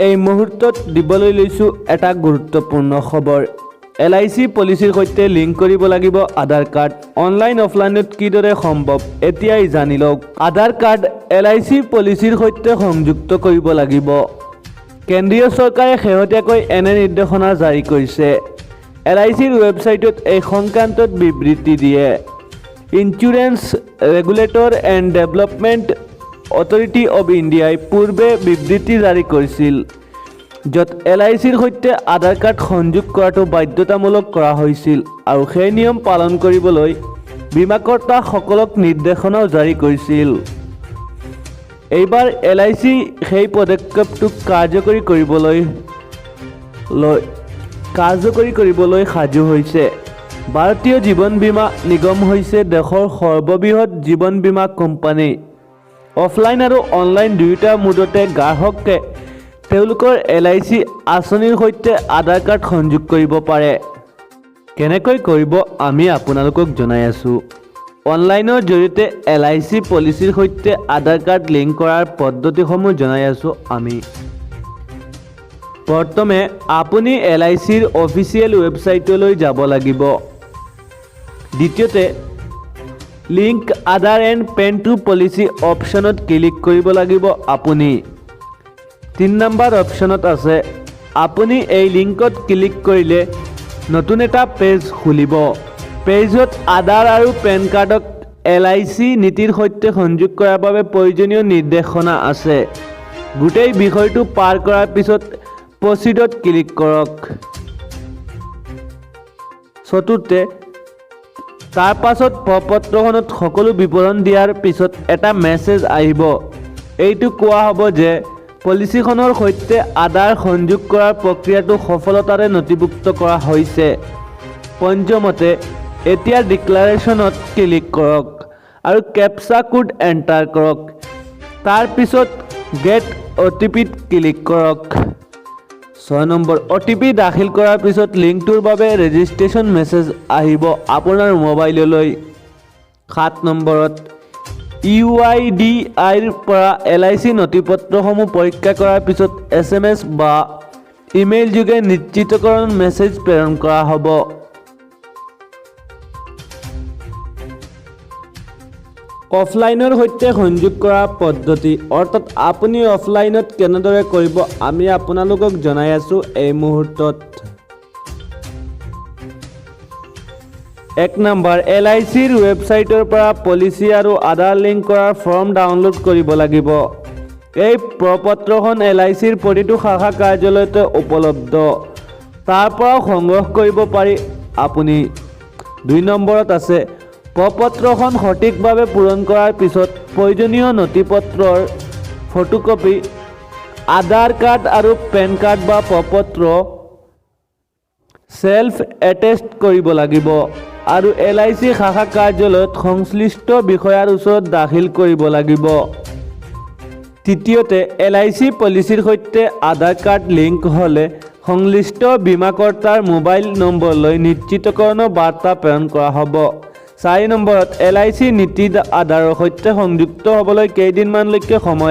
এই মুহূৰ্তত দিবলৈ লৈছোঁ এটা গুৰুত্বপূৰ্ণ খবৰ। LIC পলিচিৰ সৈতে লিংক কৰিব লাগিব আধাৰ কাৰ্ড। অনলাইন অফলাইনত কিদৰে সম্ভৱ এতিয়াই জানি লওক। আধাৰ কাৰ্ড LIC পলিচিৰ সৈতে সংযুক্ত কৰিব লাগিব। কেন্দ্ৰীয় চৰকাৰে শেহতীয়াকৈ এনে নিৰ্দেশনা জাৰি কৰিছে। LICৰ ৱেবছাইটত এই সংক্ৰান্তত বিবৃতি দিয়ে। Insurance regulator and development authority of ইণ্ডিয়াই পূৰ্বে বিবৃতি জাৰি কৰিছিল, য'ত LICৰ সৈতে আধাৰ কাৰ্ড সংযোগ কৰাটো বাধ্যতামূলক কৰা হৈছিল আৰু সেই নিয়ম পালন কৰিবলৈ বীমাকৰ্তাসকলক নিৰ্দেশনাও জাৰি কৰিছিল। এইবাৰ LIC সেই পদক্ষেপটোক কাৰ্যকৰী কৰিবলৈ সাজু হৈছে। ভাৰতীয় জীৱন বীমা নিগম হৈছে দেশৰ সৰ্ববৃহৎ জীৱন বীমা কোম্পানী। অফলাইন আৰু অনলাইন দুয়োটা মোডতে গ্ৰাহকে তেওঁলোকৰ LIC আঁচনিৰ সৈতে আধাৰ কাৰ্ড সংযোগ কৰিব পাৰে। কেনেকৈ কৰিব আমি আপোনালোকক জনাই আছোঁ। অনলাইনৰ জৰিয়তে LIC পলিচিৰ সৈতে আধাৰ কাৰ্ড লিংক কৰাৰ পদ্ধতিসমূহ জনাই আছোঁ আমি। প্ৰথমে আপুনি LICৰ অফিচিয়েল ৱেবছাইটলৈ যাব লাগিব। দ্বিতীয়তে link Aadhaar and PAN to policy অপশ্যনত ক্লিক কৰিব লাগিব আপুনি। 3 নম্বৰ অপশ্যনত আছে। আপুনি এই লিংকত ক্লিক কৰিলে নতুন এটা পেজ খুলিব। পেজত আধাৰ আৰু পেন কাৰ্ডক LIC নীতিৰ সৈতে সংযোগ কৰাৰ বাবে প্ৰয়োজনীয় নিৰ্দেশনা আছে। গোটেই বিষয়টো পাৰ কৰাৰ পিছত প্ৰচিডত ক্লিক কৰক। চতুৰ্থতে তাৰ পাছত প্ৰপত্ৰখনত সকলো বিৱৰণ দিয়াৰ পিছত এটা মেছেজ আহিব। এইটো কোৱা হ'ব যে পলিচিখনৰ সৈতে আধাৰ সংযোগ কৰাৰ প্ৰক্ৰিয়াটো সফলতাৰে নথিভুক্ত কৰা হৈছে। পঞ্চমতে এতিয়া ডিক্লাৰেশ্যনত ক্লিক কৰক আৰু কেপচা কোড এণ্টাৰ কৰক। তাৰ পিছত গেট OTPত ক্লিক কৰক। 6 নম্বৰ OTP দাখিল কৰাৰ পিছত লিংকটোৰ বাবে ৰেজিষ্ট্ৰেশ্যন মেছেজ আহিব আপোনাৰ মোবাইললৈ। 7 নম্বৰত UIDAIৰ পৰা LIC নথিপত্ৰসমূহ পৰীক্ষা কৰাৰ পিছত SMS বা ইমেইল যোগে নিশ্চিতকৰণ মেছেজ প্ৰেৰণ কৰা হ'ব। অফলাইনৰ সৈতে সংযোগ কৰা পদ্ধতি, অৰ্থাৎ আপুনি অফলাইনত কেনেদৰে কৰিব আমি আপোনালোকক জনাই আছোঁ এই মুহূৰ্তত। 1 নম্বৰ LICৰ ৱেবছাইটৰ পৰা পলিচি আৰু আধাৰ লিংক কৰাৰ ফৰ্ম ডাউনলোড কৰিব লাগিব। এই প্ৰপত্ৰখন LICৰ প্ৰতিটো শাখা কাৰ্যালয়তে উপলব্ধ। তাৰ পৰাও সংগ্ৰহ কৰিব পাৰি আপুনি। 2 নম্বৰত আছে। প্ৰপত্ৰখন সঠিকভাৱে পূৰণ কৰাৰ পিছত প্ৰয়োজনীয় নথিপত্ৰৰ ফটোকপি, আধাৰ কাৰ্ড আৰু পেন কাৰ্ড বা প্ৰপত্ৰ চেল্ফ এটেষ্ট কৰিব লাগিব আৰু LIC শাখা কাৰ্যালয়ত সংশ্লিষ্ট বিষয়াৰ ওচৰত দাখিল কৰিব লাগিব। তৃতীয়তে LIC পলিচিৰ সৈতে আধাৰ কাৰ্ড লিংক হ'লে সংশ্লিষ্ট বীমাকৰ্তাৰ মোবাইল নম্বৰলৈ নিশ্চিতকৰণৰ বাৰ্তা প্ৰেৰণ কৰা হ'ব। 4 নম্বৰত LIC নীতি আধাৰৰ সৈতে সংযুক্ত হ'বলৈ কেইদিনমানলৈকে সময়